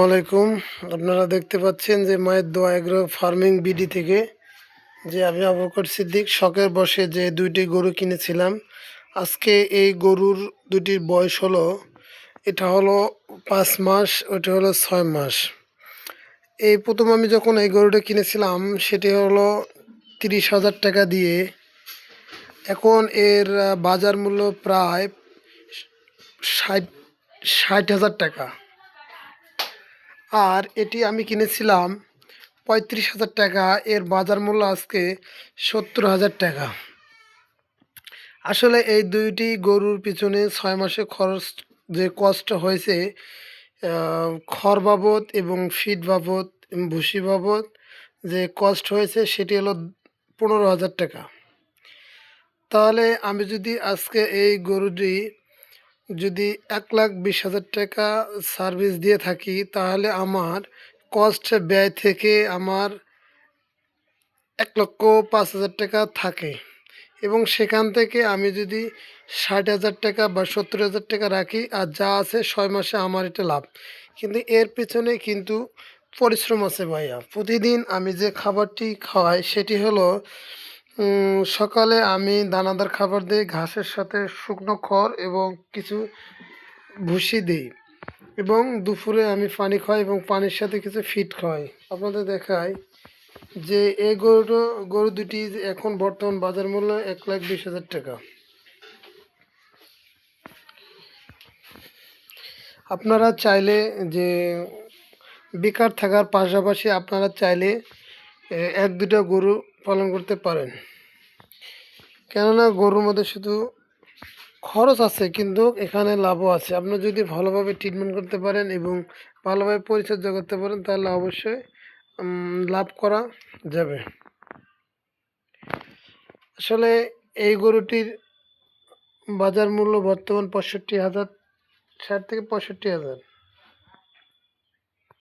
আলাইকুম। আপনারা দেখতে পাচ্ছেন যে মায়ের দোয়া এগ্রো ফার্মিং বিডি থেকে যে আমি আবু বকর সিদ্দিক শখের বসে যে ২টি গরু কিনেছিলাম। আজকে এই গরুর দুটির বয়স হলো, এটা হলো ৫ মাস, ওটা হলো ৬ মাস। এই প্রথম আমি যখন এই গরুটা কিনেছিলাম সেটি হলো ৩০,০০০ টাকা দিয়ে। এখন এর বাজার মূল্য প্রায় ৬০,০০০ টাকা। আর এটি আমি কিনেছিলাম ৩৫,০০০ টাকা। এর বাজার মূল্য আজকে ৭০,০০০ টাকা। আসলে এই দুইটি গরুর পিছনে ৬ মাসে খরচ যে কষ্ট হয়েছে, খড় বাবদ এবং ফিড বাবদ এবং ভুসি বাবদ যে কষ্ট হয়েছে সেটি হলো ১৫,০০০ টাকা। তাহলে আমি যদি আজকে এই গরুটি যদি ১,২০,০০০ টাকা সার্ভিস দিয়ে থাকি, তাহলে আমার কস্ট ব্যয় থেকে আমার ১,৫০,০০০ টাকা থাকে এবং সেখান থেকে আমি যদি ৬০,০০০ টাকা বা ৭০,০০০ টাকা রাখি, আর যা আছে ৬ মাসে আমার এটা লাভ। কিন্তু এর পেছনে কিন্তু পরিশ্রম আছে ভাইয়া। প্রতিদিন আমি যে খাবারটি খাওয়াই সেটি হলো, সকালে আমি দানাদার খাবার দিই, ঘাসের সাথে শুকনো খড় এবং কিছু ভুসি দিই, এবং দুপুরে আমি পানি খাওয়াই এবং পানির সাথে কিছু ফিড খাওয়াই। আপনাদের দেখাই যে এই গরু দুটি এখন বর্তমান বাজার মূল্য ১,২০,০০০ টাকা। আপনারা চাইলে যে বেকার থাকার পাশাপাশি আপনারা চাইলে ১-২টা গরু পালন করতে পারেন। কেননা গরুর মধ্যে শুধু খরচ আছে কিন্তু এখানে লাভও আছে। আপনারা যদি ভালোভাবে ট্রিটমেন্ট করতে পারেন এবং ভালোভাবে পরিচর্যা করতে পারেন, তাহলে অবশ্যই লাভ করা যাবে। আসলে এই গরুটির বাজার মূল্য বর্তমান ৬৫,০০০, ৬০ থেকে ৬৫,০০০।